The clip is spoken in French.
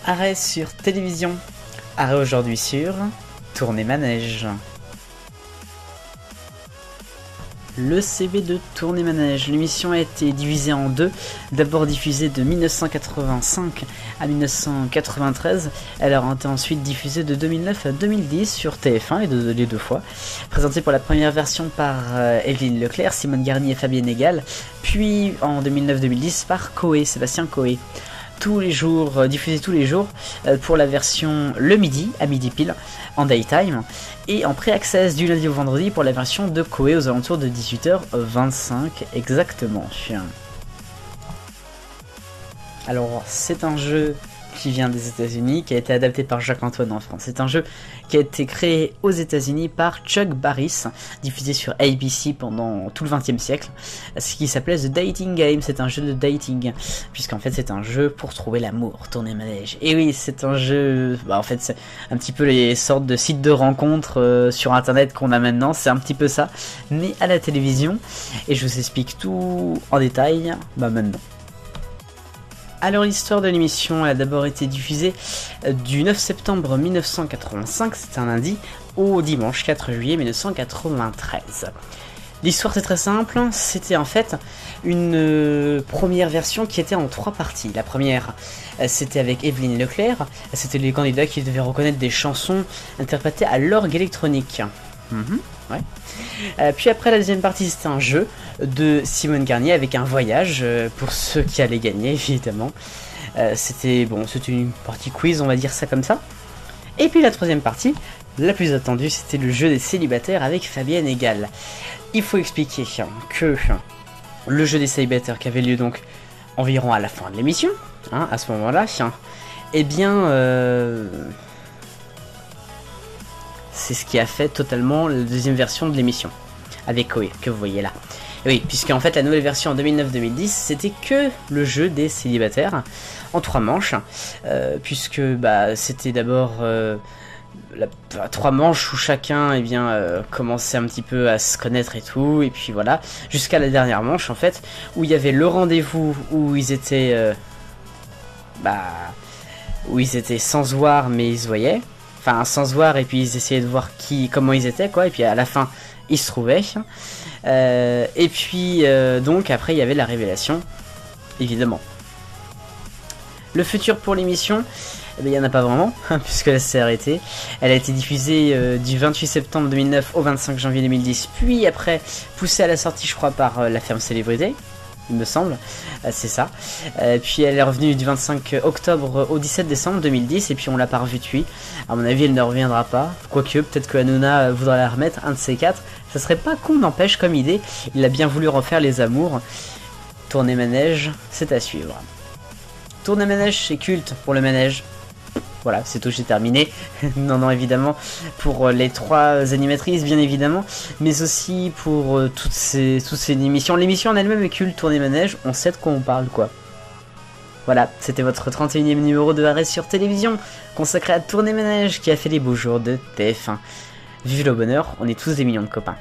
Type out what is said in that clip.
Arrêt sur télévision. Arrêt aujourd'hui sur Tournée Manège. Le CV de Tournée Manège. L'émission a été divisée en deux. D'abord diffusée de 1985 à 1993. Elle a été ensuite diffusée de 2009 à 2010 sur TF1 les deux fois. Présentée pour la première version par Evelyne Leclerc, Simone Garnier et Fabienne Egal. Puis en 2009-2010 par Coé, Sébastien Coé. Tous les jours, diffusé tous les jours pour la version le midi, à midi pile, en daytime, et en pré-access du lundi au vendredi pour la version de Koei aux alentours de 18h25 exactement. Alors c'est un jeu qui vient des États-Unis, qui a été adapté par Jacques-Antoine en France. C'est un jeu qui a été créé aux États-Unis par Chuck Barris, diffusé sur ABC pendant tout le XXe siècle, ce qui s'appelait The Dating Game. C'est un jeu de dating, puisqu'en fait c'est un jeu pour trouver l'amour, Tournée Manège. Et oui, c'est un jeu, en fait c'est un petit peu les sortes de sites de rencontres sur internet qu'on a maintenant, c'est un petit peu ça, mais à la télévision, et je vous explique tout en détail maintenant. Alors l'histoire de l'émission a d'abord été diffusée du 9 septembre 1985, c'est un lundi, au dimanche 4 juillet 1993. L'histoire c'est très simple, c'était en fait une première version qui était en 3 parties. La première c'était avec Evelyne Leclerc, c'était les candidats qui devaient reconnaître des chansons interprétées à l'orgue électronique. Ouais. Puis après la deuxième partie c'était un jeu de Simone Garnier avec un voyage pour ceux qui allaient gagner évidemment. C'était une partie quiz, on va dire ça comme ça. Et puis la troisième partie, la plus attendue, c'était le jeu des célibataires avec Fabienne Egal. Il faut expliquer que le jeu des célibataires qui avait lieu donc environ à la fin de l'émission, à ce moment-là, eh bien c'est ce qui a fait totalement la deuxième version de l'émission, avec Koé, que vous voyez là. Et oui, puisqu'en fait la nouvelle version en 2009-2010, c'était que le jeu des célibataires, en 3 manches, puisque c'était d'abord 3 manches où chacun commençait un petit peu à se connaître et tout, et puis voilà, jusqu'à la dernière manche en fait, où il y avait le rendez-vous, où ils étaient sans se voir mais ils se voyaient. Enfin, sans se voir, et puis ils essayaient de voir comment ils étaient, quoi, et puis à la fin, ils se trouvaient. Et puis, donc, après, il y avait la révélation, évidemment. Le futur pour l'émission, il n'y en a pas vraiment, puisque s'est arrêtée. Elle a été diffusée du 28 septembre 2009 au 25 janvier 2010, puis après, poussée à la sortie, je crois, par La Ferme Célébrité. Il me semble, c'est ça. Puis elle est revenue du 25 octobre au 17 décembre 2010, et puis on l'a pas revue depuis. À mon avis, elle ne reviendra pas. Quoique, peut-être que Hanouna voudra la remettre, un de ces 4. Ça serait pas con, n'empêche, comme idée. Il a bien voulu refaire les amours. Tournée Manège, c'est à suivre. Tournée Manège, c'est culte pour le manège. Voilà, c'est tout, j'ai terminé. non, évidemment, pour les 3 animatrices, bien évidemment, mais aussi pour toutes ces émissions. L'émission en elle-même est culte, Tournée Manège, on sait de quoi on parle, quoi. Voilà, c'était votre 31e numéro de Arrêt sur télévision, consacré à Tournée Manège, qui a fait les beaux jours de TF1. Vive le bonheur, on est tous des millions de copains.